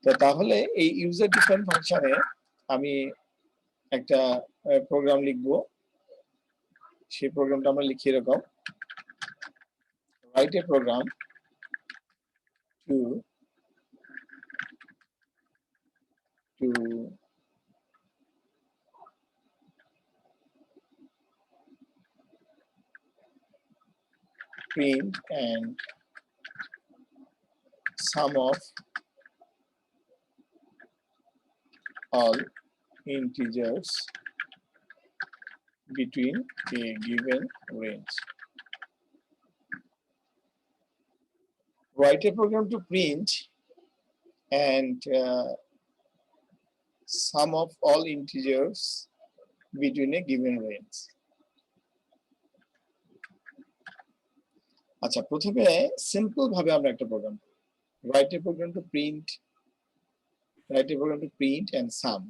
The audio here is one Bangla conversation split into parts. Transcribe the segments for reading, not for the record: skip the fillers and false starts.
তো তাহলে এই ইউজার ডিফাইন ফাংশনে আমি একটা প্রোগ্রাম লিখব। সেই প্রোগ্রামটা আমরা লিখি এরকম, write a program to print and sum of all integers between a given range. Write a program to print and sum of all integers between a given range. আচ্ছা, প্রথমে সিম্পল ভাবে আমরা একটা programme write a program to print and sum.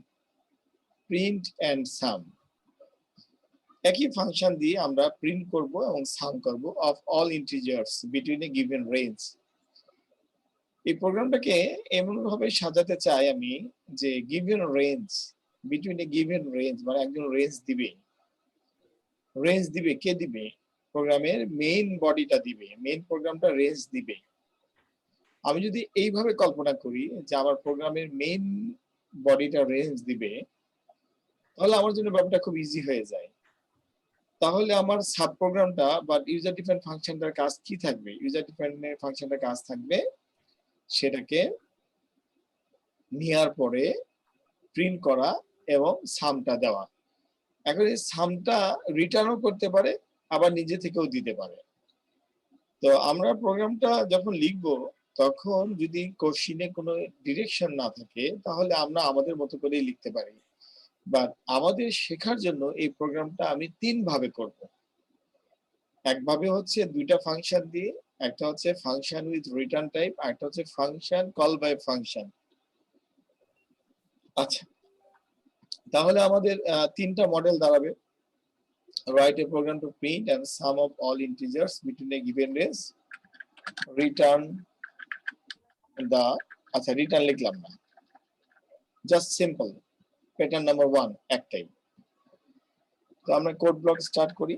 Print and sum একই ফাংশন দিয়ে আমরা প্রিন্ট করব এবং সাম করব of all integers between a given range. এই প্রোগ্রামটাকে এমন ভাবে সাজাতে চাই আমি যে given range, between a given range মানে একজন রেঞ্জ দিবে কে দিবে? প্রোগ্রামের মেইন বডিটা দিবে, মেইন প্রোগ্রামটা রেঞ্জ দিবে। আমি যদি এইভাবে কল্পনা করি যে আমার প্রোগ্রামের মেইন বডিটা রেঞ্জ দিবে, তাহলে আমার জন্য ব্যাপারটা খুব ইজি হয়ে যায়। তাহলে আমার সাব প্রোগ্রামটা বা ইউজার ডিফাইন ফাংশনটার কাজ কি থাকবে? ইউজার ডিফাইন ফাংশনটার কাজ থাকবে সেটাকে নেওয়ার পরে প্রিন্ট করা এবং সামটা দেওয়া। এখন এই সামটা রিটার্নও করতে পারে, আবার নিজে থেকেও দিতে পারে। তো আমরা প্রোগ্রামটা যখন লিখব তখন যদি কোশ্চেনে কোনো ডিরেকশন না থাকে তাহলে আমরা আমাদের মতো করেই লিখতে পারি। বাট আমাদের শেখার জন্য এই প্রোগ্রামটা আমি তিন ভাবে করব। একভাবে হচ্ছে দুইটা ফাংশন দিয়ে, একটা হচ্ছে ফাংশন উইথ রিটার্ন টাইপ, আর একটা হচ্ছে ফাংশন কল বাই ফাংশন। আচ্ছা, তাহলে আমাদের তিনটা মডেল দাঁড়াবে। write a program to print and sum of all integers between a given range, return the আচ্ছা রিটার্ন লিখলাম না, জাস্ট সিম্পল প্যাটার্ন নাম্বার 1 একটাই। তো আমরা কোড ব্লক স্টার্ট করি।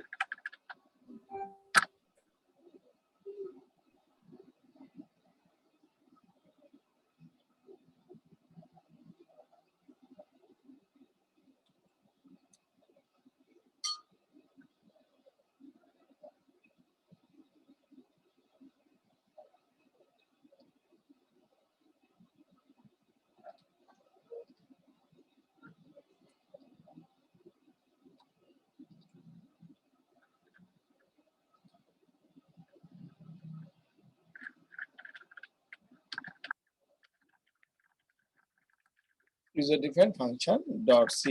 user defined function dot c।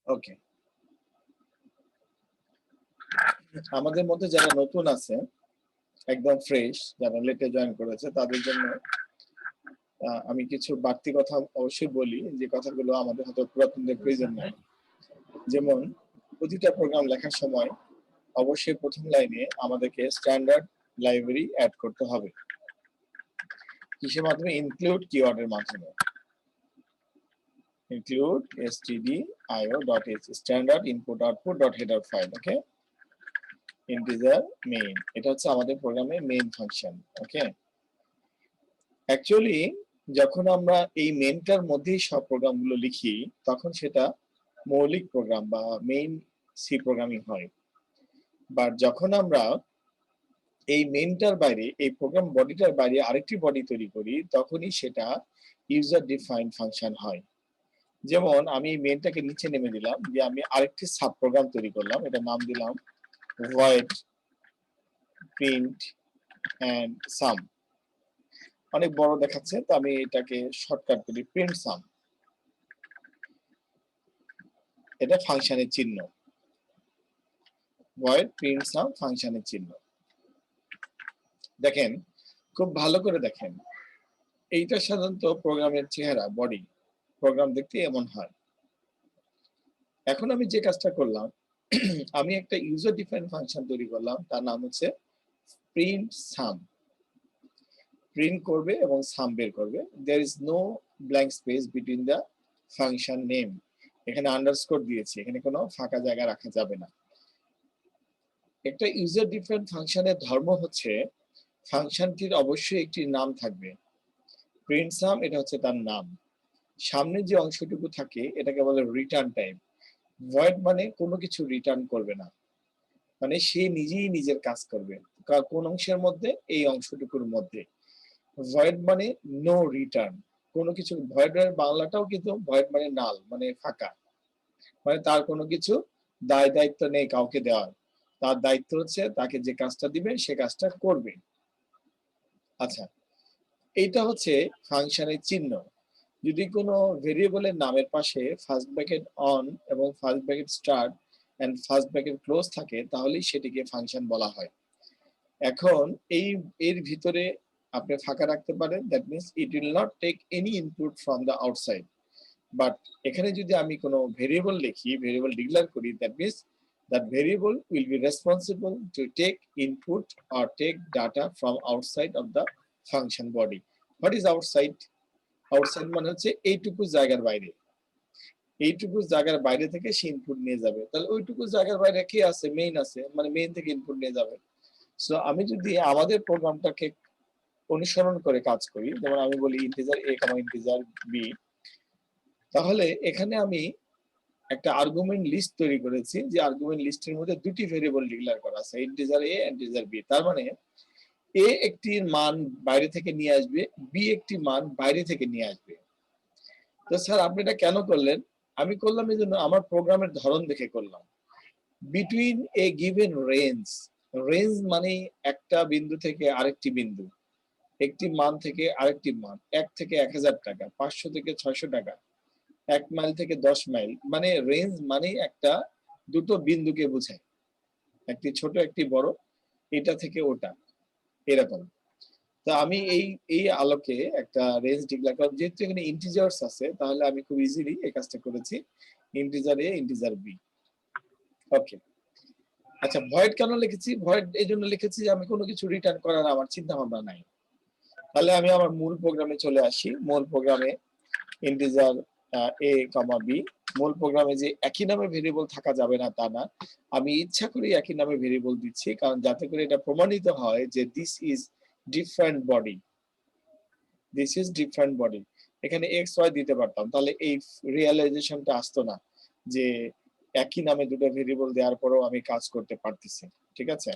ওকে, আমাদের মধ্যে যারা নতুন আছে, একদম ফ্রেশ, যারা লেটে জয়েন করেছে, তাদের জন্য আমি কিছু বাড়তি কথা অবশ্যই বলি, যে কথাগুলো আমাদের হয়তো পুরাতনদের প্রয়োজন নাই। যেমন প্রতিটা প্রোগ্রাম লেখার সময় অবশ্যই প্রথম লাইনে আমাদেরকে স্ট্যান্ডার্ড লাইব্রেরি অ্যাড করতে হবে। কিসের মাধ্যমে? ইনক্লুড কিওয়ার্ডের মাধ্যমে। include stdio.h standard input output dot header file। ওকে, integer main, এটা হচ্ছে আমাদের প্রোগ্রামের মেইন ফাংশন। ওকে, অ্যাকচুয়ালি যখন আমরা এই মেইনটার মধ্যেই সব প্রোগ্রামগুলো লিখি তখন সেটা মৌলিক প্রোগ্রাম বা মেইন সি প্রোগ্রামিং হয়। বাট যখন আমরা এই মেইনটার বাইরে, এই প্রোগ্রাম বডিটার বাইরে আরেকটি বডি তৈরি করি তখনই সেটা ইউজার ডিফাইন্ড ফাংশন হয়। যেমন আমি মেইনটাকে নিচে নেমে দিলাম, যে আমি আরেকটি সাব প্রোগ্রাম তৈরি করলাম, এটা নাম দিলাম void print and sum। অনেক বড় দেখাচ্ছে, তো আমি এটাকে শর্টকাট করি প্রিন্ট সাম। এটা ফাংশনের চিহ্ন, void print sum ফাংশনের চিহ্ন। দেখেন, খুব ভালো করে দেখেন, এইটা সাধারণত প্রোগ্রামের চেহারা, বডি। প্রোগ্রাম দেখতে এমন হয়। এখন আমি যে কাজটা করলাম, আমি একটা ইউজার ডিফাইন ফাংশন তৈরি করলাম, তার নাম হচ্ছে প্রিন্ট সাম। প্রিন্ট করবে এবং সাম বের করবে। There is no blank space between the function name. এখানে আন্ডারস্কোর দিয়েছি, এখানে কোনো ফাঁকা জায়গা রাখা যাবে না। একটা ইউজার ডিফারেন্ট ফাংশনের ধর্ম হচ্ছে ফাংশনটির অবশ্যই একটি নাম থাকবে। প্রিন্ট সাম এটা হচ্ছে তার নাম। সামনে যে অংশটুকু থাকে এটাকে বলে রিটার্ন টাইপ। ভয়েড মানে কোনো কিছু রিটার্ন করবে না, মানে সে নিজেই নিজের কাজ করবে। কোন অংশের মধ্যে? এই অংশটুকুর মধ্যে। ভয়েড মানে নো রিটার্ন, কোনো কিছু। ভয়েডের বাংলাটাও কিন্তু ভয়েড মানে নাল, মানে ফাঁকা, মানে তার কোনো কিছু দায় দায়িত্ব নেই কাউকে দেওয়ার। তার দায়িত্ব হচ্ছে তাকে যে কাজটা দিবে সে কাজটা করবে। আচ্ছা, এইটা হচ্ছে ফাংশনের চিহ্ন। যদি কোনো ভেরিয়েবলের নামের পাশে ফার্স্ট ব্র্যাকেট অন এবং first bracket start and first bracket close থাকে তাহলেই সেটিকে ফাংশন বলা হয়। এখন এর ভিতরে আপনি ফাঁকা রাখতে পারেন, that means it will not take any input from the outside. But এখানে যদি আমি কোনো ভেরিয়েবল লিখি, ভেরিয়েবল ডিক্লেয়ার করি, that means that variable will be responsible to take input or take data from outside of the function body. What is outside? Outside মানে হচ্ছে এইটুকু জায়গার বাইরে। এইটুকু জায়গার বাইরে থেকে সে ইনপুট নিয়ে যাবে। তাহলে ওইটুকু জায়গার বাইরে কি আছে? মেইন আছে, মানে মেইন থেকে ইনপুট নিয়ে যাবে। সো আমি যদি আমাদের প্রোগ্রামটাকে অনুসরণ করে কাজ করি, যেমন আমি বলি ইন্টিজার a, ইন্টিজার b, তাহলে এখানে আমি একটা আর্গুমেন্ট লিস্ট তৈরি করেছি, যে আর্গুমেন্ট লিস্টের মধ্যে দুটি ভেরিয়েবল ডিক্লেয়ার করা আছে, ইন্টিজার a, ইন্টিজার b। তার মানে a একটি মান বাইরে থেকে নিয়ে আসবে, b একটি মান বাইরে থেকে নিয়ে আসবে। তো স্যার আপনি এটা কেন করলেন? আমি করলাম এই জন্য আমার প্রোগ্রামের ধরন দেখে করলাম। Between a given range, range মানে একটা বিন্দু থেকে আরেকটি বিন্দু, একটি মান থেকে আরেকটি মান, 1 থেকে 1000 টাকা, 500 থেকে 600 টাকা, 1 মাইল থেকে 10 মাইল, মানে রেঞ্জ মানে একটা দুটো বিন্দুকে বোঝায়, একটি ছোট একটি বড়, এটা থেকে ওটা, এরকম। তো আমি এই আলোকে একটা রেঞ্জ ডিক্লেয়ার করলাম। যেহেতু এখানে ইন্টিজার্স আছে তাহলে আমি খুব ইজিলি এই কাজটা করেছি, ইন্টিজার এ, ইন্টিজার বি। ওকে, আচ্ছা ভয়েড কেন লিখেছি? ভয়েড এই জন্য লিখেছি যে আমি কোনো কিছু রিটার্ন করার আমার চিন্তা ভাবনা নাই। তাহলে আমি আমার মূল প্রোগ্রামে চলে আসি। মূল প্রোগ্রামে ইন্টিজার a, b, মূল প্রোগ্রামে যে একই নামে ভেরিয়েবল থাকা যাবে না তা না, আমি ইচ্ছা করে একই নামে ভেরিয়েবল দিচ্ছি, কারণ যাতে করে এটা প্রমাণিত হয় যে this is different body, this is different body. এখানে এক্স ওয়াই দিতে পারতাম, তাহলে এই রিয়েলাইজেশনটা আসতো না যে একই নামে দুটো ভেরিয়েবল দেওয়ার পরেও আমি কাজ করতে পারতেছি। ঠিক আছে,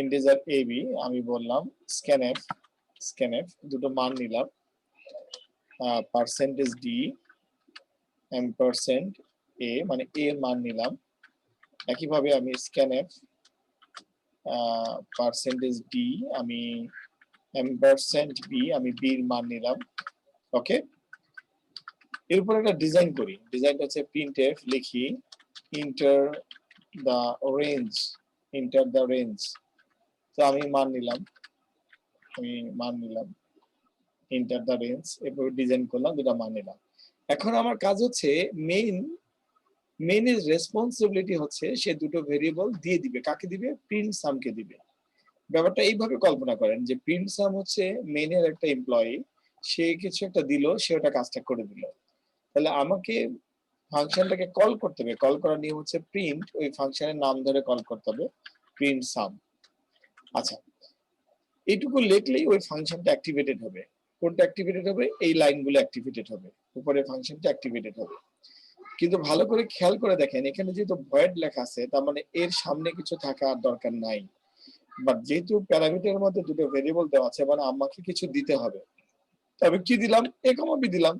ইন্টিজার a b আমি বললাম স্ক্যানএফ দুটো মান নিলাম, পার্সেন্টেজ ডি এম্পারসেন্ট এ, মানে এ মান নিলাম। একইভাবে আমি স্ক্যানএফ পার্সেন্টেজ ডি আমি এম্পারসেন্ট বি, আমি বির মান নিলাম। ওকে, এরপর একটা ডিজাইন করি। ডিজাইনটা হচ্ছে প্রিন্টএফ লিখি enter the range, enter the range. তো আমি মান নিলাম ইন্টার দ্য রেঞ্জ, এরপর ডিজাইন করলাম, দুটা মান নিলাম। এখন আমার কাজ হচ্ছে মেইনের রেসপন্সিবিলিটি হচ্ছে সে দুটো ভেরিয়েবল দিয়ে দিবে। কাকে দিবে? প্রিন্ট সামকে দিবে। ব্যাপারটা এইভাবে কল্পনা করেন যে প্রিন্ট সাম হচ্ছে মেইনের একটা এমপ্লয়ি, সে কিছু একটা দিল, সে ওটা কাজটা করে দিল। তাহলে আমাকে ফাংশনটাকে কল করতে হবে। কল করার নিয়ম হচ্ছে প্রিন্ট, ওই ফাংশনের নাম ধরে কল করতে হবে, প্রিন্ট সাম। আচ্ছা, এইটুকু লিখলেই ওই ফাংশনটা অ্যাক্টিভেটেড হবে। কোনটা অ্যাক্টিভেটেড হবে? এই লাইনগুলো অ্যাক্টিভেটেড হবে, উপরে ফাংশনটা অ্যাক্টিভেটেড হবে। কিন্তু ভালো করে খেয়াল করে দেখেন, এখানে যেহেতু ভয়েড লেখা আছে তার মানে এর সামনে কিছু থাকার দরকার নাই। বাট যেহেতু প্যারামিটারের মধ্যে দুটো ভেরিয়েবল দেওয়া আছে, মানে আমাকে কিছু দিতে হবে। তবে কি দিলাম? a, b দিলাম।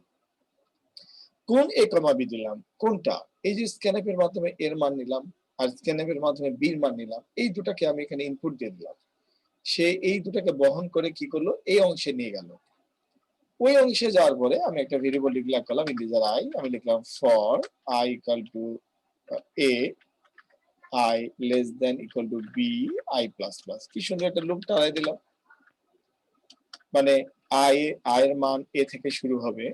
কোন a, b দিলাম? কোনটা? এই যে স্ক্যানএফ এর মাধ্যমে এর মান নিলাম আর স্ক্যানএফ এর মাধ্যমে বির মান নিলাম, এই দুটাকে আমি এখানে ইনপুট দিয়ে দিলাম। সে এই দুটাকে বহন করে কি করলো? এই অংশে নিয়ে গেল। ওই অংশে যাওয়ার পরে আমি একটা ভেরিয়েবল ডিক্লেয়ার করলাম ইন্টিজার i, আমি লিখলাম for i equal to a, i less than equal to b, i plus plus. কি সুন্দর একটা লুপ টানাই দিলাম। মানে i এর মান a থেকে শুরু হবে,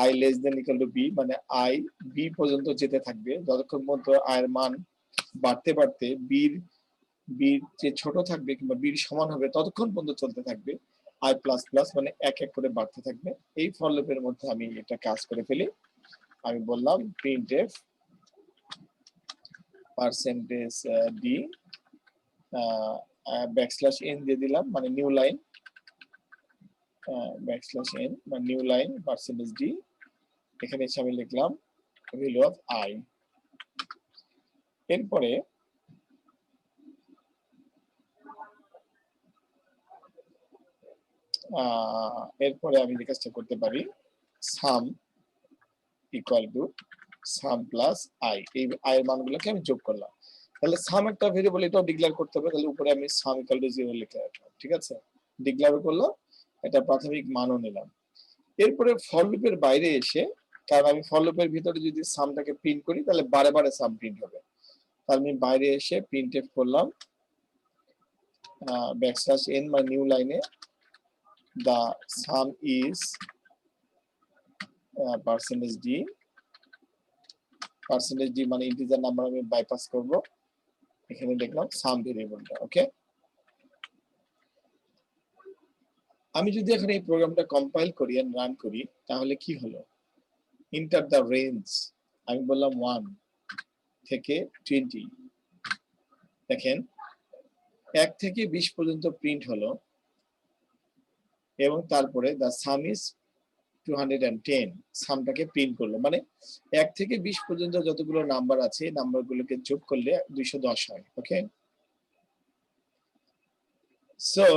i less than equal to b, মানে i b পর্যন্ত যেতে থাকবে, যতক্ষণ পর্যন্ত i এর মান বাড়তে বাড়তে b যে ছোট থাকবে কিংবা b সমান হবে ততক্ষণ পর্যন্ত চলতে থাকবে। i প্লাস প্লাস মানে এক এক করে বাড়তে থাকবে। এই ফর লুপের মধ্যে আমি এটা কাজ করে ফেলি। আমি বললাম printf percentage D backslash N দিয়ে দিলাম, মানে নিউ লাইন, ব্যাকস্ল্যাশ এন মানে নিউ লাইন পার্সেন্টেজ ডি। এখানে এসে আমি লিখলাম ভ্যালু অফ আই। এরপরে আমি এই কাজটা করতে পারি, সাম equal to some plus I. এই আই এর মানগুলোকে আমি যোগ করলাম। তাহলে সাম একটা ভেরিয়েবল, এটাও ডিক্লেয়ার করতে হবে। তাহলে উপরে আমি সাম ইকুয়াল টু 0 লিখে রাখলাম, ঠিক আছে, ডিক্লেয়ার করলাম, এটা প্রাথমিক মানও নিলাম। এরপরে ফর লুপের বাইরে এসে, কারণ আমি ফর লুপের ভিতরে যদি সামটাকে প্রিন্ট করি তাহলে বারে বারে সাম প্রিন্ট হবে, তাহলে আমি বাইরে এসে প্রিন্টএফ করলাম ব্যাকস্ল্যাশ এন মানে নিউ লাইনে the sum is percentage d মানে ইন্টিজার নাম্বার আমি বাইপাস করব, এখানে দেখলাম সাম ভেরিয়েবলটা। ওকে, আমি যদি এখন এই প্রোগ্রামটা কম্পাইল করি এন্ড রান করি তাহলে কি হলো, ইন্টার দ্য রেঞ্জ, আমি বললাম 1 থেকে 20, দেখেন 1 থেকে 20 পর্যন্ত প্রিন্ট হলো এবং তারপরে the sum is 210 সামটাকে প্রিন্ট করলো, মানে 1 থেকে 20 পর্যন্ত যতগুলো নাম্বার আছে নাম্বারগুলোকে যোগ করলে 210 হয়। ওকে, so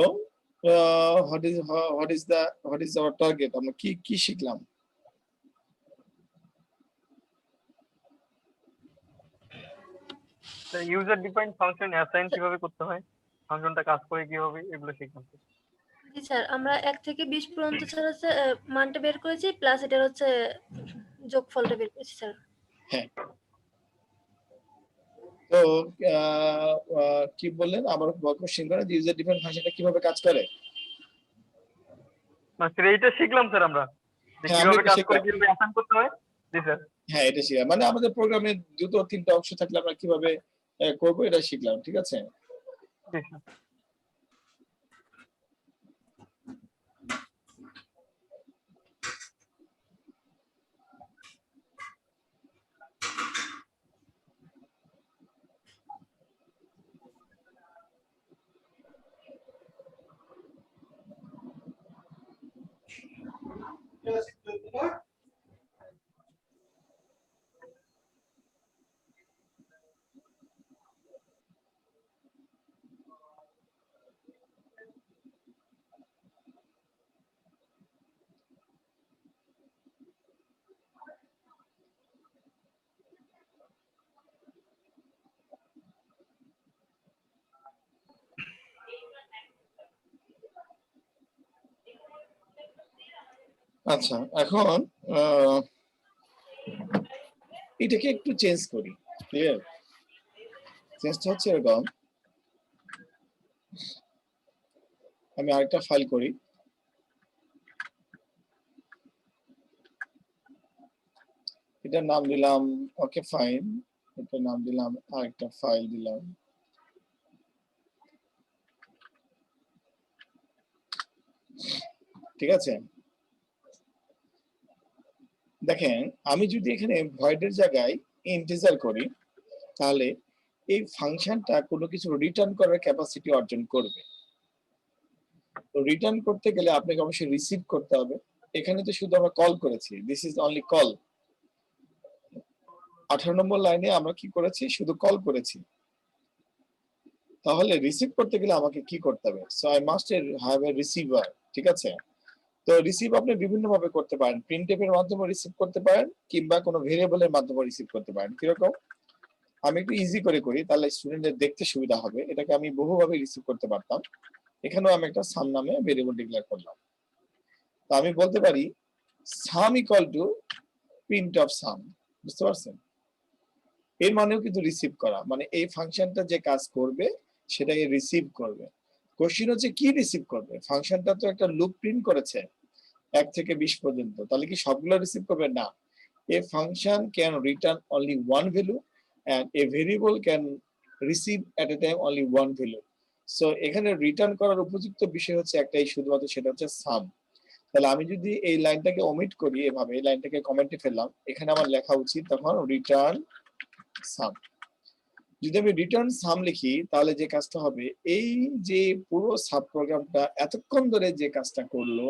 what is our target, আমরা কি শিখলাম? ইউজার ডিফাইন্ড ফাংশন অ্যাসাইন কিভাবে করতে হয়, ফাংশনটা কাজ করে কিভাবে, এগুলো শিখলাম। জি স্যার, আমরা 1 থেকে 20 পর্যন্ত স্যার হচ্ছে মানটা বের করেছি, প্লাস এটা হচ্ছে যোগফলটা বের করেছি স্যার। হ্যাঁ, তো কি বললেন আবার কোশ্চেন করেন, ইউজার ডিফাইন্ড ফাংশনটা কিভাবে কাজ করে? স্যার এইটা শিখলাম স্যার আমরা, যে কিভাবে কাজ করে, কিভাবে অ্যাসাইন করতে হয়। জি স্যার, হ্যাঁ এটা শিখলাম, মানে আমাদের প্রোগ্রামের দুটো তিনটা অংশ থাকলে আমরা কিভাবে করব এটা শিখলাম, ঠিক আছে। জি স্যার। আচ্ছা, এখন এটাকে একটু চেঞ্জ করি, ক্লিয়ার? চেঞ্জটা হচ্ছে এরকম, আমি আরেকটা ফাইল করি, এটার নাম দিলাম ওকে ফাইন, এটার নাম দিলাম আরেকটা ফাইল দিলাম, ঠিক আছে। দেখেন আমি যদি এখানে ভয়েডের জায়গায় ইন্টিজার করি তাহলে এই ফাংশনটা কোনো কিছু রিটার্ন করার ক্যাপাসিটি অর্জন করবে। তো রিটার্ন করতে গেলে আপনাকে অবশ্যই রিসিভ করতে হবে। এখানে তো শুধু আমরা কল করেছি, দিস ইজ অনলি কল। 18 নম্বর লাইনে আমরা কি করেছি, শুধু কল করেছি। তাহলে রিসিভ করতে গেলে আমাকে কি করতে হবে? So I must have a receiver, ঠিক আছে। তো রিসিভ আপনি বিভিন্ন ভাবে করতে পারেন, প্রিন্টএফ এর মাধ্যমে রিসিভ করতে পারেন কিংবা কোনো ভেরিয়েবলের মাধ্যমে রিসিভ করতে পারেন। কিরকম? আমি একটু ইজি করে করি তাহলে স্টুডেন্টদের দেখতে সুবিধা হবে। এটাকে আমি বহুভাবে রিসিভ করতে পারতাম। এখানেও আমি একটা সাম নামে ভেরিয়েবল ডিক্লেয়ার করলাম। তো আমি বলতে পারি সাম equal to print of some, বুঝতে পারছেন? এর মানেও কিন্তু রিসিভ করা, মানে এই ফাংশনটা যে কাজ করবে সেটাকে রিসিভ করবে। কোশ্চেন হচ্ছে কি রিসিভ করবে? ফাংশনটা তো একটা লুপ প্রিন্ট করেছে 1 থেকে 20 পর্যন্ত, তাহলে কি সবগুলো রিসিভ করবে? না, a function can return only one value and a variable can receive at a time only one value. So এখানে রিটার্ন করার উপযুক্ত বিষয় হচ্ছে একটাই শুধুমাত্র, সেটা হচ্ছে সাম। তাহলে আমি যদি এই লাইনটাকে ওমিট করি, এভাবে এই লাইনটাকে কমেন্টে ফেললাম, এখানে আমার লেখা উচিত তখন রিটার্ন সাম। যদি আমি রিটার্ন সাম লিখি তাহলে যে কাজটা হবে, এই যে পুরো সাব প্রোগ্রামটা এতক্ষণ ধরে যে কাজটা করলো,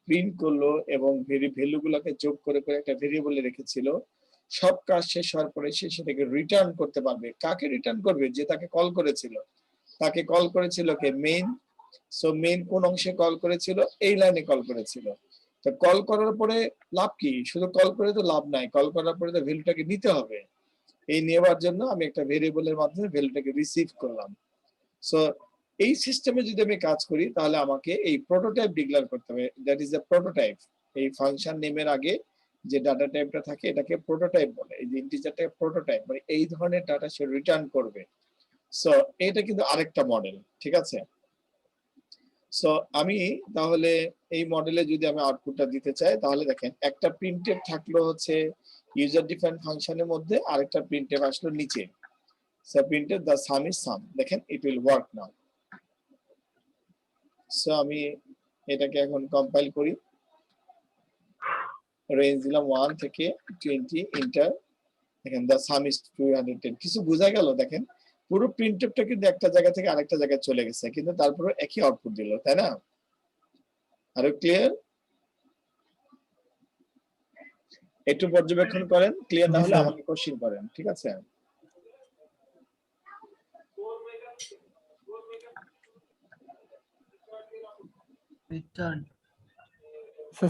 প্রিন্ট করলো এবং ভ্যালুগুলোকে যোগ করে করে একটা ভেরিয়েবলে রেখেছিল, সব কাজ শেষ হওয়ার পরে সে সেটাকে রিটার্ন করতে পারবে। কাকে রিটার্ন করবে? যে তাকে কল করেছিল। তাকে কল করেছিল কে? মেইন। সো মেইন কোন অংশে কল করেছিল? এই লাইনে কল করেছিল। তো কল করার পরে লাভ কি? শুধু কল করে তো লাভ নাই, কল করার পরে তো ভ্যালুটাকে নিতে হবে। এই নেওয়ার জন্য আমি একটা ভেরিয়েবলের মাধ্যমে ভ্যালুটাকে রিসিভ করলাম। সো এই সিস্টেমে যদি আমি কাজ করি তাহলে আমাকে এই প্রোটোটাইপ ডিক্লেয়ার করতে হবে। That is the prototype. এই ফাংশন নেমের আগে যে ডাটা টাইপটা থাকে এটাকে প্রোটোটাইপ বলে। এই যে ইন্টিজারটাকে প্রোটোটাইপ, মানে এই ধরনের ডাটা সে রিটার্ন করবে। সো এটা কিন্তু আরেকটা মডেল, ঠিক আছে? সো আমি তাহলে এই মডেলে যদি আমি আউটপুটটা দিতে চাই তাহলে দেখেন, একটা প্রিন্টএফ থাকলো হচ্ছে ইউজার ডিফাইন্ড ফাংশনের মধ্যে, আরেকটা প্রিন্টএফ আসলো নিচে। So printf the sum is sum, দেখেন it will work now. So আমি এটাকে এখন কম্পাইল করি, রেঞ্জ দিলাম 1 থেকে 20, ইন্টার। দেখেন দ্য সাম ইজ 210। কিছু বোঝা গেল? দেখেন পুরো প্রিন্টএফটা কিন্তু একটা জায়গা থেকে আরেকটা জায়গায় চলে গেছে, কিন্তু তারপরে একই আউটপুট দিল, তাই না? আরো ক্লিয়ার? একটু পর্যবেক্ষণ করেন, ক্লিয়ার না জি হলে স্যার। আমাকে কোশ্চেন করেন, ঠিক আছে?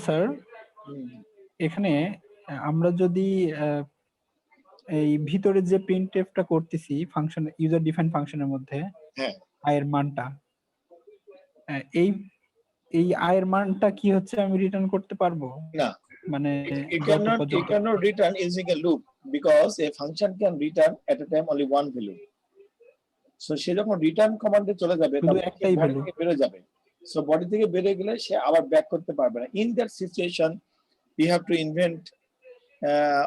স্যার হুম, এখানে আমরা যদি এই ভিতরে যে প্রিন্টএফটা করতেছি ফাংশন, ইউজার ডিফাইন ফাংশনের মধ্যে হ্যাঁ। আয়ের মানটা, এই এই আয়ের মানটা কি হচ্ছে আমি রিটার্ন করতে পারবো? না, মানে you যত cannot পর্যন্ত return using a loop because a function can return at a time only one value. So সে যখন রিটার্ন কমান্ডে চলে যাবে শুধু তখন একটাই বডি ভ্যালু। থেকে বেরো যাবে। সো বডি থেকে বেরিয়ে গেলে সে আবার ব্যাক করতে পারবে না। In that situation you have to invent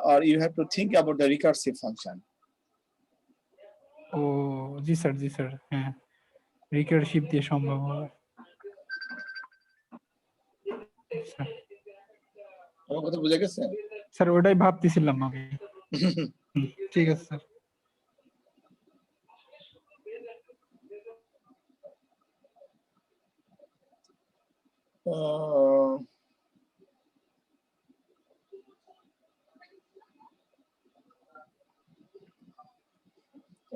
or you have to think about the recursive function. ও জি স্যার, জি স্যার, হ্যাঁ রিকারসিভ দিয়ে সম্ভব হবে। স্যার, আমার কথা বুঝে গেছে? স্যার ওটাই ভাবতেছিলাম আমি। ঠিক আছে স্যার। আহ,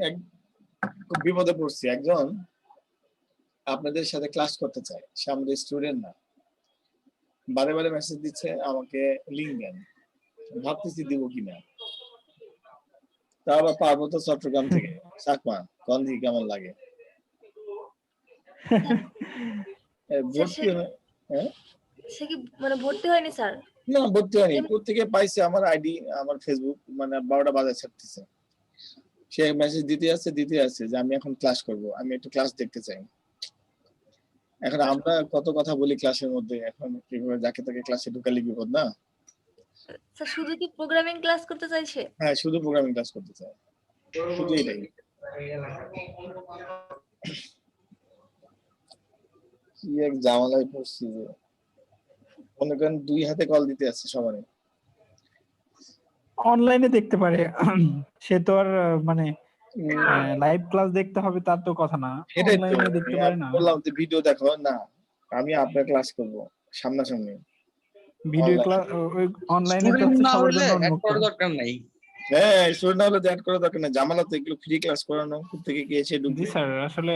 এক খুব বিপদে পড়ছি। একজন আপনাদের সাথে ক্লাস করতে চায়, সে আমাদের স্টুডেন্ট না, বারে বারে মেসেজ দিচ্ছে আমাকে লিঙ্ক দেন। ভাবতেছি দিব কিনা। তা আবার পার্বত্য চট্টগ্রাম থেকে, চাকমা গন্ধি কেমন লাগে? ভর্তি হ্যাঁ, সে কি মানে ভর্তি হয়নি স্যার? না ভর্তি হয়নি। কোথেকে পাইছে আমার আইডি, আমার ফেসবুক, মানে 12টা বাজার ছাড়তেছে। সে মেসেজ দিতে আছে যে আমি এখন ক্লাস করব, আমি একটু ক্লাস দেখতে চাই। এখন আমরা কত কথা বলি ক্লাসের মধ্যে, এখন কিভাবে যাকে তাকে ক্লাসে ঢুকালে বিপদ না? স্যার শুধু কি প্রোগ্রামিং ক্লাস করতে চাইছে? হ্যাঁ, শুধু প্রোগ্রামিং ক্লাস করতে চায়, শুধু এটাই। কি এক জামালায় পড়ছি যে মনে করেন 2 হাতে কল দিতে আছে সবারই। অনলাইনে দেখতে পারে, সে তো আর মানে লাইভ ক্লাস দেখতে হবে তার তো কথা না, এটাই তো অনলাইনে দেখতে পারে না। বললাম যে ভিডিও দেখো না, আমি আপনার ক্লাস করব সামনাসামনি। ভিডিও ক্লাস ওই অনলাইনে তো স্টুডেন্ট না সবার হলে জন্য অ্যাড উন্মুক্ত। করার দরকার নাই। হ্যাঁ, স্টুডেন্ট না হলে অ্যাড করা দরকার না। জামালা তো এগুলো ফ্রি ক্লাস করানো, থেকে কি এসে জি ঢুকবে, স্যার, আসলে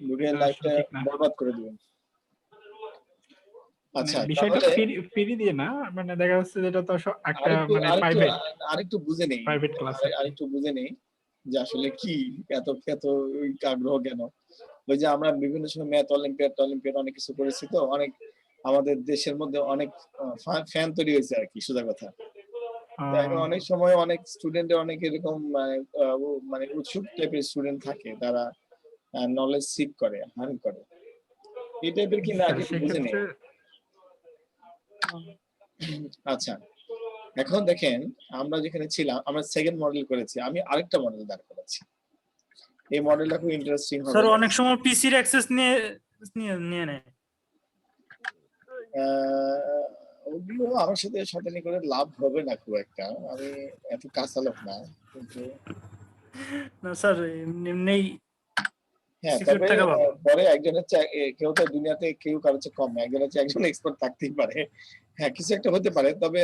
ঢুকে এটা লাইফটা আসলে ঠিক না। বরবাদ করে দিবেন। মানে আচ্ছা, বিষয়টা তাহলে ফ্রি দিয়ে না, মানে দেখা যাচ্ছে যেটা তো একটা আরেকটু মানে আরেকটু প্রাইভেট আরেকটু বুঝে নেই, প্রাইভেট ক্লাস আর কি। আরেকটু বুঝে নেই যে আসলে কি এত এত ওই আগ্রহ কেন। ওই যে আমরা বিভিন্ন সময় ম্যাথ অলিম্পিয়াড অনেক কিছু করেছি, তো অনেক আমাদের দেশের মধ্যে অনেক ফ্যান তৈরি হয়েছে আর কি, সোজা কথা। তো এখন অনেক সময় অনেক স্টুডেন্টের অনেক এরকম মানে উৎসুক টাইপের স্টুডেন্ট থাকে, তারা নলেজ সিক করে, হার্ন করে, এই টাইপের কি না স্যার কিছু বুঝে নেই। সেক্ষেত্রে আচ্ছা, এখন দেখেন আমরা যেখানে ছিলাম আমরা সেকেন্ড মডেল করেছি, আমি আরেকটা মডেল দাঁড় করেছি। এই মডেলটা খুব ইন্টারেস্টিং হবে। স্যার অনেক সময় পিসির অ্যাক্সেস নিয়ে নিয়ে নেয়। ওগুলো আমার সাথে শয়তানি করে লাভ হবে না খুব একটা, আমি এত কাঁচা লোক না, কিন্তু না স্যার এমনি হ্যাঁ সিক্রেট তবে থাকা ভালো। পরে একজনের কেউ তো দুনিয়াতে কেউ কারোর চেয়ে কম না, একজনের চেয়ে একজন এক্সপার্ট থাকতেই পারে। হ্যাঁ কিছু একটা হতে পারে, তবে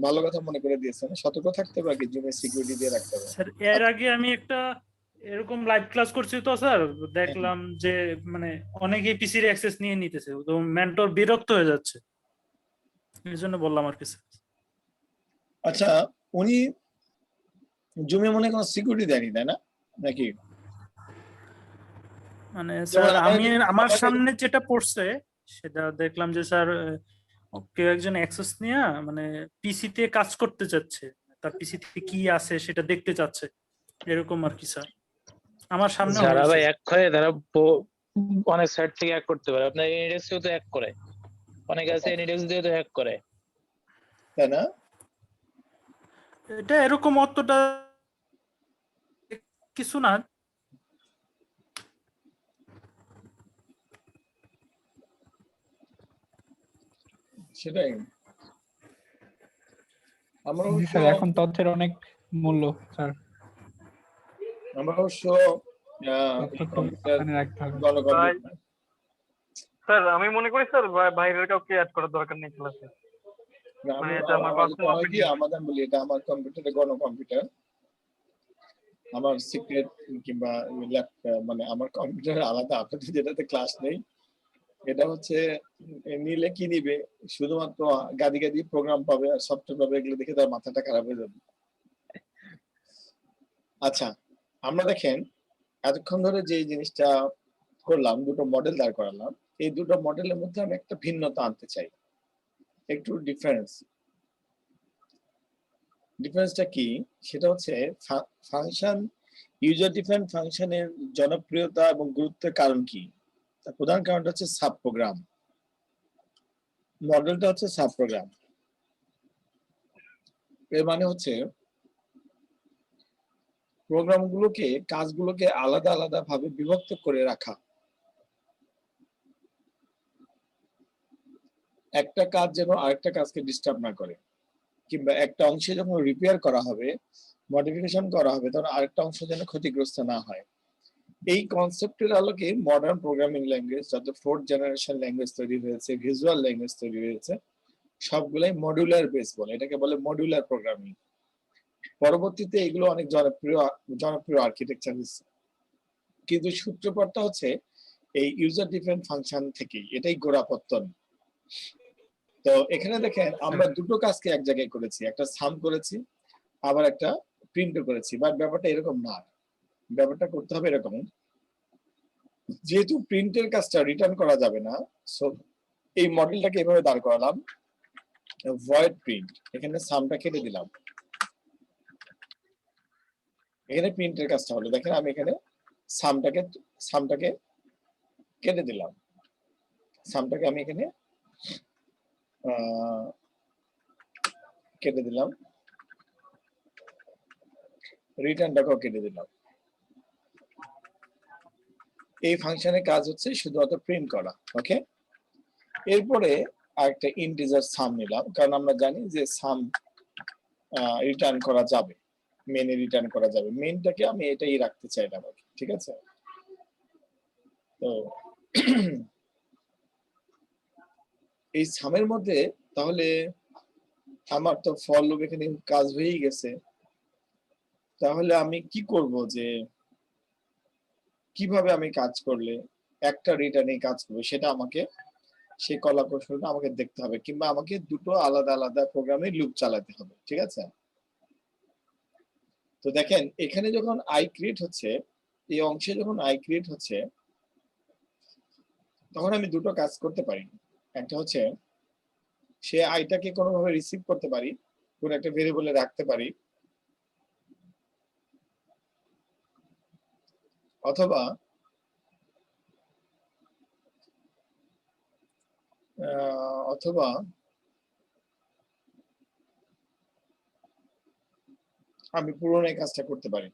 ভালো কথা মনে করে দিয়েছেন, সতর্ক থাকতে হবে, কি জুমের সিকিউরিটি দিয়ে রাখতে হবে। স্যার এর আগে আমি একটা এরকম লাইভ ক্লাস করছি তো স্যার, দেখলাম যে মানে অনেকে পিসির অ্যাক্সেস নিয়ে নিতেছে, তো মেন্টর বিরক্ত হয়ে যাচ্ছে, এই জন্য বললাম আর কি স্যার। আচ্ছা, উনি জুমে মনে কোনো সিকিউরিটি দেয়নি, তাই না নাকি? মানে স্যার আমি আমার সামনে যেটা পড়ছে সেটা দেখলাম যে স্যার কেউ একজন অ্যাক্সেস নিয়ে মানে পিসিতে কাজ করতে চাচ্ছে, তার পিসিতে কি আছে সেটা দেখতে চাচ্ছে, এরকম আর কি স্যার আমার সামনে যারা হয়েছে। ভাই এক করে তারা অনেক সাইট থেকে হ্যাক করতে পারে, আপনার এনএডএক্স তো হ্যাক করে, অনেকে আছে এনএডএক্স দিয়ে তো হ্যাক করে, তাই না? এটা এরকম অতটা কিছু না। সেটাই আমরা জি স্যার, এখন তথ্যের অনেক মূল্য স্যার, আমরা অবশ্য তথ্য খুব সাবধানে রাখতে হবে। গণকম্পিউটার স্যার আমি মনে করি স্যার বাইরের কাউকে অ্যাড করার দরকার নেই ক্লাসে। মানে এটা আমার পার্সোনাল কি আমাদের বলি, এটা আমার কম্পিউটারে গণকম্পিউটার, আমার সিক্রেট কিংবা মানে আমার কম্পিউটারে আলাদা, আপনাদের যেটাতে ক্লাস নেই, এটা হচ্ছে নিলে কি নিবে, শুধুমাত্র গাদি গাদি প্রোগ্রাম পাবে আর সফটওয়্যার পাবে, এগুলো দেখে তার মাথাটা খারাপ হয়ে যাবে। আচ্ছা, আমরা দেখেন এতক্ষণ ধরে যে জিনিসটা করলাম, দুটো মডেল দাঁড় করালাম, এই দুটো মডেলের মধ্যে আমি একটা ভিন্নতা আনতে চাই, একটু ডিফারেন্সটা কি, সেটা হচ্ছে ফাংশন, ইউজার ডিফাইন্ড ফাংশনের জনপ্রিয়তা এবং গুরুত্বের কারণ কি। তার প্রধান কারণটা হচ্ছে সাব প্রোগ্রাম, মডেলটা হচ্ছে সাব প্রোগ্রাম। এর মানে হচ্ছে প্রোগ্রামগুলোকে, কাজগুলোকে আলাদা আলাদা ভাবে বিভক্ত করে রাখা, একটা কাজ যেন আরেকটা কাজকে ডিস্টার্ব না করে, কিংবা একটা অংশে যখন রিপেয়ার করা হবে, মডিফিকেশন করা হবে, তখন আরেকটা অংশ যেন ক্ষতিগ্রস্ত না হয়। এই কনসেপ্টের আলোকে মডার্ন প্রোগ্রামিং ল্যাঙ্গুয়েজ, যত ফোর্থ জেনারেশন ল্যাঙ্গুয়েজ তৈরি হয়েছে, ভিজুয়াল ল্যাঙ্গুয়েজ তৈরি হয়েছে, সবগুলাই মডিউলার বেস বলে, এটাকে বলে মডিউলার প্রোগ্রামিং। পরবর্তীতে এগুলো অনেক জনপ্রিয় আর্কিটেকচার হচ্ছে, কিন্তু সূত্রপাতটা হচ্ছে এই ইউজার ডিফাইন্ড ফাংশন থেকেই, এটাই গোড়াপত্তন। তো এখানে দেখেন আমরা দুটো কাজকে এক জায়গায় করেছি, একটা সাম করেছি, আবার একটা প্রিন্টও করেছি, বাট ব্যাপারটা এরকম না, ব্যাপারটা করতে হবে এরকম, যেহেতু প্রিন্টের কাজটা রিটার্ন করা যাবে না, সো এই মডেলটাকে এভাবে দাঁড় করালাম, ভয়েড প্রিন্ট, এখানে সামটা কেটে দিলাম, এখানে প্রিন্টের কাজটা হলো, দেখেন আমি এখানে সামটাকে কেটে দিলাম, সামটাকে আমি এখানে কেটে দিলাম, রিটার্নটাকেও কেটে দিলাম। এই ফাংশনের কাজ হচ্ছে শুধুমাত্র প্রিন্ট করা, ওকে। এরপরে আরেকটা ইন্টিজার সাম নিলাম, কারণ আমরা জানি যে সাম রিটার্ন করা যাবে, মেনে রিটার্ন করা যাবে, মেনটাকে আমি এটাই রাখতে চাইলাম, ঠিক আছে। তো এই সামের মধ্যে তাহলে আমার তো ফর লুপ এখানে কাজ হয়েই গেছে, তাহলে আমি কি করব, যে কিভাবে আমি কাজ করলে একটা রিটার্নে কাজ করবে, সেটা আমাকে, সেই কলা কৌশলটা আমাকে দেখতে হবে, কিংবা আমাকে দুটো আলাদা আলাদা প্রোগ্রামে লুপ চালাতে হবে, ঠিক আছে। তো দেখেন এখানে যখন আই ক্রিয়েট হচ্ছে, এই অংশে যখন আই ক্রিয়েট হচ্ছে, তখন আমি দুটো কাজ করতে পারি, একটা হচ্ছে সে আইটাকে কোনোভাবে রিসিভ করতে পারি, কোন একটা ভেরিয়েবলে রাখতে পারি, অথবা আমি পুরনো এই কাজটা করতে পারি।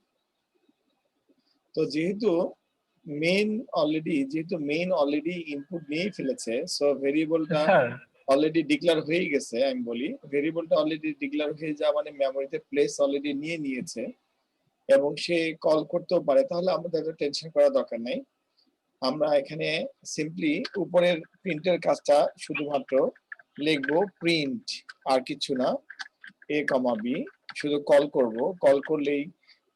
তো যেহেতু মেইন অলরেডি ইনপুট নিয়েই ফেলেছে, সো ভেরিয়েবলটা স্যার অলরেডি ডিক্লেয়ার হয়ে গেছে। আমি বলি ভেরিয়েবলটা অলরেডি ডিক্লেয়ার হয়ে যাওয়া মানে মেমোরিতে প্লেস অলরেডি নিয়ে নিয়েছে এবং সে কল করতেও পারে, তাহলে আমাদের টেনশন করার দরকার নেই। আমরা এখানে সিম্পলি উপরের প্রিন্টের কাজটা শুধুমাত্র লিখবো প্রিন্ট, আর কিছু না, a, b, শুধু কল করব, কল করলেই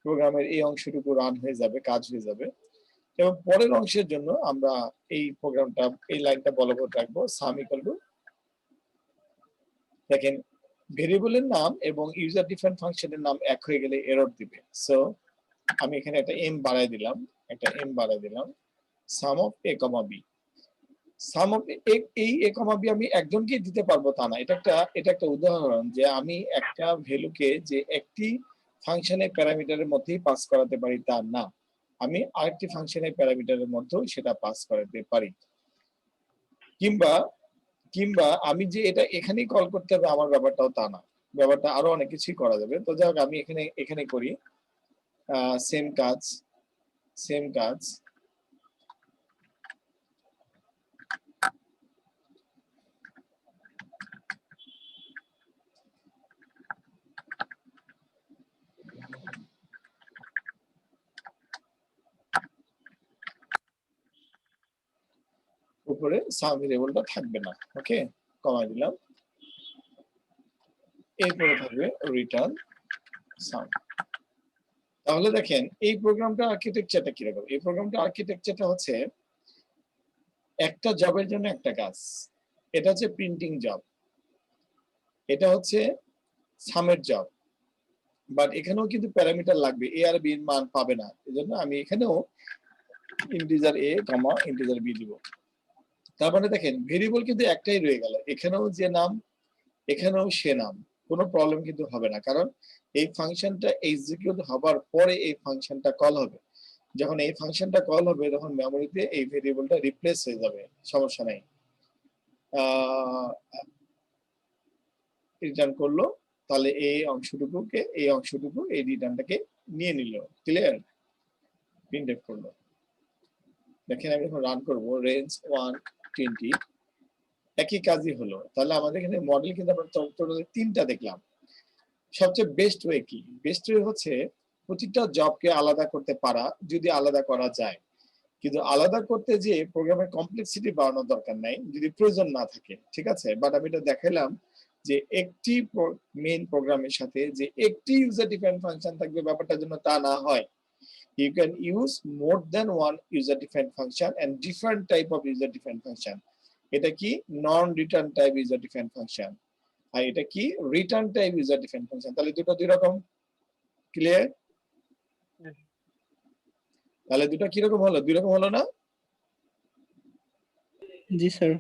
প্রোগ্রামের এই অংশটুকু রান হয়ে যাবে, কাজ হয়ে যাবে। এবং পরের অংশের জন্য আমরা এই প্রোগ্রামটা, এই লাইনটা বলবৎ রাখবো সাম ইকুয়াল টু, দেখেন ভেরিয়েবলের নাম এবং ইউজার ডিফারেন্ট ফাংশনের নাম এক হয়ে গেলে এরর দিবে। সো আমি এখানে একটা এম বাড়াই দিলাম, sum of a, b, sum of এই a, b আমি একজনকে দিতে পারবো তা না। এটা একটা উদাহরণ যে আমি একটা ভ্যালুকে যে একটি ফাংশনের প্যারামিটারের মধ্যেই পাস করাতে পারি তা না, আমি আরেকটি ফাংশনের প্যারামিটারের মধ্যেও সেটা পাস করাতে পারি। কিংবা আমি যে এটা এখানেই কল করতে হবে আমার ব্যাপারটাও তা না, ব্যাপারটা আরো অনেক কিছুই করা যাবে। তো যাই হোক আমি এখানে করি সেম কাজ উপরে সাম ভেরিয়েবলটা থাকবে না, ওকে, কমাই দিলাম। এরপরে থাকবে রিটার্ন সাম। তাহলে দেখেন এই প্রোগ্রামটা আর্কিটেকচারটা কিরকম। এই প্রোগ্রামটা আর্কিটেকচারটা হচ্ছে একটা জবের জন্য একটা কাজ, এটা হচ্ছে প্রিন্টিং জব, এটা হচ্ছে সামের জব, বাট এখানেও কিন্তু প্যারামিটার লাগবে, এ আর বি এর মান পাবে না, এজন্য আমি এখানেও ইন্টিজার a, ইন্টিজার b দিব। তার মানে দেখেন ভেরিয়েবল কিন্তু একটাই রয়ে গেল, এখানেও যে নাম এখানেও সে নাম, কোনো প্রবলেম কিন্তু হবে না, কারণ এই ফাংশনটা এক্সিকিউট হবার পরে এই ফাংশনটা কল হবে। যখন এই ফাংশনটা কল হবে তখন মেমোরিতে এই ভেরিয়েবলটা রিপ্লেস হয়ে যাবে, সমস্যা নাই। রিটার্ন করলো, তাহলে এই অংশটুকু এই রিটার্নটাকে নিয়ে নিল, ক্লিয়ার, প্রিন্টএফ করলো। দেখেন আমি যখন রান করবো রেঞ্জ 120 একই কাজই হলো। তাহলে আমাদের এখানে মডেল কিন্তু আমরা তিনটা দেখলাম। সবচেয়ে বেস্ট ওয়ে কি? বেস্ট ওয়ে হচ্ছে প্রতিটা জবকে আলাদা করতে পারা, যদি আলাদা করা যায়। কিন্তু আলাদা করতে যে প্রোগ্রামের কমপ্লেক্সিটি বাড়ানোর দরকার নাই যদি প্রয়োজন না থাকে, ঠিক আছে। বাট আমি এটা দেখাইলাম যে একটি মেইন প্রোগ্রামের সাথে যে একটি ইউজার ডিফারেন্ট ফাংশন থাকবে, ব্যাপারটার জন্য তা না হয় you can use more than one user defined function and different type of user defined function. এটা কি non return type user defined function, আর এটা কি return type user defined function। তাহলে দুটো দুই রকম, ক্লিয়ার? তাহলে দুটো কি রকম হলো? দুই রকম হলো না? জি স্যার।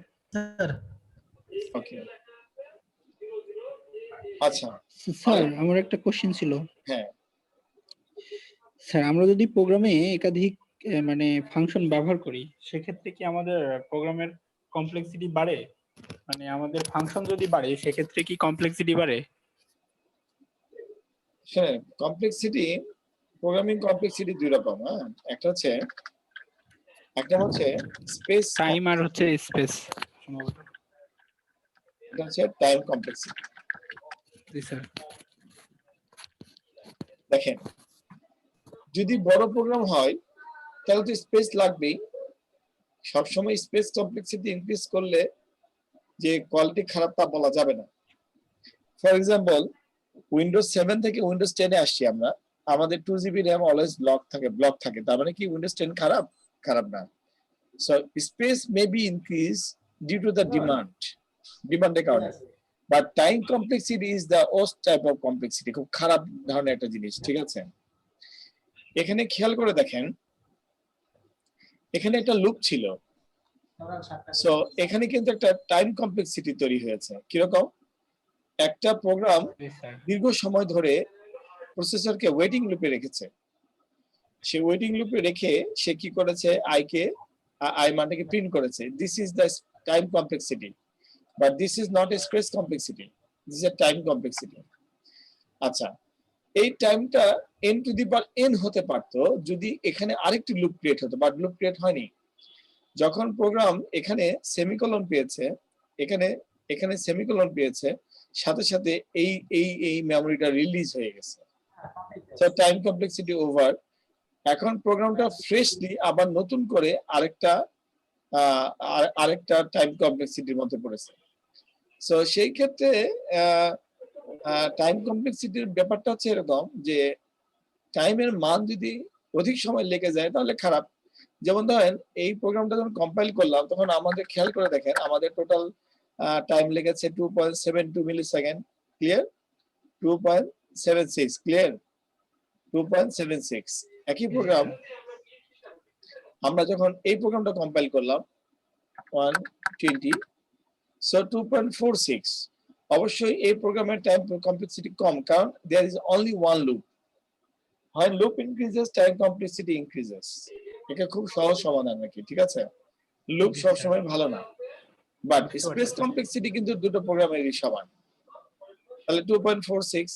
ওকে, আচ্ছা স্যার আমার একটা কোশ্চেন ছিল। হ্যাঁ স্যার আমরা যদি প্রোগ্রামে একাধিক মানে ফাংশন ব্যবহার করি সেক্ষেত্রে কি আমাদের প্রোগ্রামের কমপ্লেক্সিটি বাড়ে? মানে আমাদের ফাংশন যদি বাড়ে সেক্ষেত্রে কি কমপ্লেক্সিটি বাড়ে? শুনেন, কমপ্লেক্সিটি, প্রোগ্রামিং কমপ্লেক্সিটি দুই রকম। হ্যাঁ, একটা হচ্ছে স্পেস, টাইম আর হচ্ছে স্পেস। এটা হচ্ছে টাইম কমপ্লেক্সিটি। জি স্যার। দেখেন যদি বড় প্রোগ্রাম হয় তাহলে তো স্পেস লাগবেই, সবসময় স্পেস কমপ্লেক্সিটি ইনক্রিজ করলে যে কোয়ালিটি খারাপ তা বলা যাবে না। ফর এক্সাম্পল উইন্ডোজ 7 থেকে উইন্ডোজ 10 এ আসছি আমরা, আমাদের 2 GB র্যাম অলওয়েজ ব্লক থাকে, তার মানে কি উইন্ডোজ 10 খারাপ না। So space may be increase due to the ডিমান্ডের কারণে, but time complexity is the worst type of complexity, খুব খারাপ ধরনের একটা জিনিস, ঠিক আছে। এখানে খেয়াল করে দেখেন, এখানে একটা লুপ ছিল, সো এখানে কিন্তু একটা টাইম কমপ্লেক্সিটি তৈরি হয়েছে। কিরকম? একটা প্রোগ্রাম দীর্ঘ সময় ধরে প্রসেসরকে ওয়েটিং লুপে রেখেছে, সে ওয়েটিং লুপে রেখে সে কি করেছে, আই মানটাকে প্রিন্ট করেছে। This is the time complexity, but this is not a space complexity, this is a time complexity. আচ্ছা, এই n to the power n হতে পারতো যদি এখানে আরেকটি লুপ ক্রিয়েট হতো, বাট লুপ ক্রিয়েট হয়নি। যখন প্রোগ্রাম এখানে সেমিকোলন পেয়েছে, এখানে সেমিকোলন পেয়েছে, সাথে সাথে এই মেমোরিটা রিলিজ হয়ে গেছে। So time complexity over. এখন প্রোগ্রামটা ফ্রেশলি আবার নতুন করে আরেকটা টাইম কমপ্লেক্সিটির মধ্যে পড়েছে। সো সেই ক্ষেত্রে টাইম কমপ্লেক্সিটির ব্যাপারটা হচ্ছে এরকম যে টাইমের মান যদি অধিক সময় লেগে যায় তাহলে খারাপ। যেমন ধরেন এই প্রোগ্রামটা যখন কম্পাইল করলাম তখন আমাদের খেয়াল করে দেখেন আমাদের টোটাল টাইম লেগেছে 2.72 মিলি সেকেন্ড। ক্লিয়ার? 2.76 ক্লিয়ার? 2.76। একই প্রোগ্রাম আমরা যখন এই প্রোগ্রামটা কম্পাইল করলাম 120, সো 2.46। অবশ্যই এই প্রোগ্রামের টাইম কমপ্লেক্সিটি কম, কারণ there is only one loop. হয় loop increases, time complexity increases. এটা খুব সহজ সমাধান নাকি? ঠিক আছে, লুপ সবসময় ভালো না, বাট স্পেস কমপ্লেক্সিটি কিন্তু দুটো প্রোগ্রামেরই সমান। তাহলে 2.46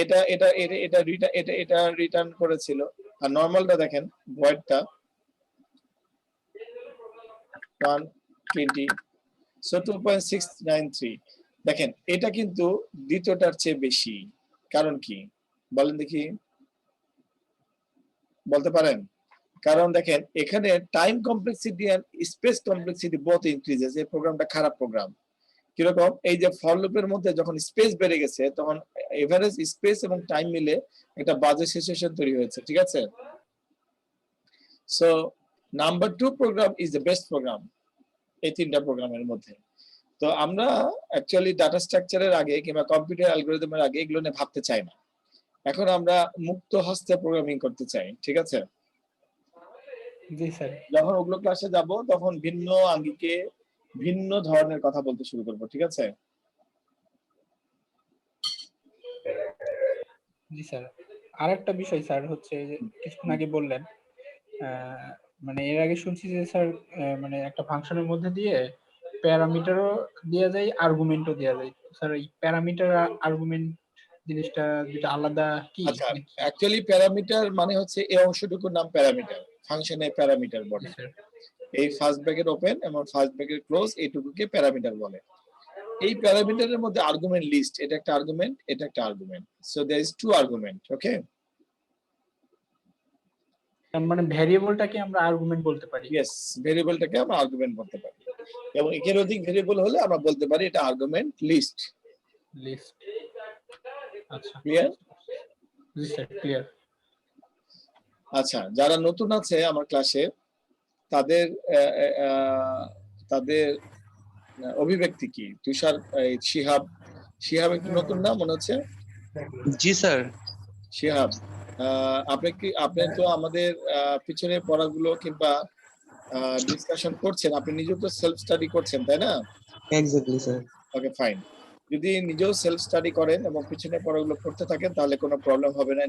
এটা রিটার্ন করেছিল। আর নরমালটা দেখেন, ভয়েডটা 120, সো 2.693। দেখেন এটা কিন্তু দ্বিতীয়টার চেয়ে বেশি। কারণ কি বলেন দেখি, বলতে পারেন? কারণ দেখেন এখানে time complexity and space complexity both increases. এই প্রোগ্রামটা খারাপ প্রোগ্রাম। কিরকম? এই যে ফর লুপের মধ্যে যখন স্পেস বেড়ে গেছে তখন এভারেজ স্পেস এবং টাইম মিলে একটা বাজে সিচুয়েশন তৈরি হয়েছে। ঠিক আছে? So number 2 program is the best program এই তিনটা প্রোগ্রামের মধ্যে। তো আমরা অ্যাকচুয়ালি ডাটা স্ট্রাকচারের আগে কিংবা কম্পিউটার অ্যালগরিদমের আগে এগুলো নিয়ে ভাবতে চাই না। এখন আমরা মুক্ত হস্তে প্রোগ্রামিং করতে চাই। ঠিক আছে? জি স্যার। যখন ওগুলো ক্লাসে যাব তখন ভিন্ন আঙ্গিকে ভিন্ন ধরনের কথা বলতে শুরু করব। ঠিক আছে? জি স্যার। আরেকটা বিষয় স্যার হচ্ছে যে কিছুক্ষণ আগে বললেন, মানে এর আগে শুনছি যে স্যার মানে একটা ফাংশনের মধ্যে দিয়ে প্যারামিটারও দেওয়া যায়, আর্গুমেন্টও দেওয়া যায়। স্যার এই প্যারামিটার আর্গুমেন্ট জিনিসটা যেটা আলাদা কি? আচ্ছা, অ্যাকচুয়ালি প্যারামিটার মানে হচ্ছে এই অংশটুকুর নাম প্যারামিটার। ফাংশনে প্যারামিটার বলে। স্যার এই ফার্স্ট ব্র্যাকেট ওপেন এবং ফার্স্ট ব্র্যাকেট ক্লোজ এইটুকুকে প্যারামিটার বলে। এই প্যারামিটারের মধ্যে আর্গুমেন্ট লিস্ট, এটা একটা আর্গুমেন্ট, এটা একটা argument. So there is 2 argument. Okay? মানে ভ্যারিয়েবলটাকে আমরা আর্গুমেন্ট বলতে পারি। ইয়েস, ভেরিয়েবলটাকে আমরা আর্গুমেন্ট বলতে পারি। এবং এর অধিক ভেরিয়েবল হলে আমরা বলতে পারি এটা আর্গুমেন্ট লিস্ট। লিস্ট। আচ্ছা। ক্লিয়ার? জি স্যার, ক্লিয়ার। আচ্ছা, যারা নতুন আছে আমার ক্লাসে তাদের তাদের অভিব্যক্তি কি? তুষার, শিহাব একটু নতুন না মনে হচ্ছে? জি স্যার। শিহাব, আপনি তো আমাদের পিছনে পড়াগুলো কিংবা ডিসকাশন করছেন, আপনি নিজেও তো সেলফ স্টাডি করছেন তাই না? Exactly sir. Okay, fine. যদি নিজেও সেলফ স্টাডি করেন এবং পিছনে পড়াগুলো পড়তে থাকেন তাহলে কোনো প্রবলেম হবে না।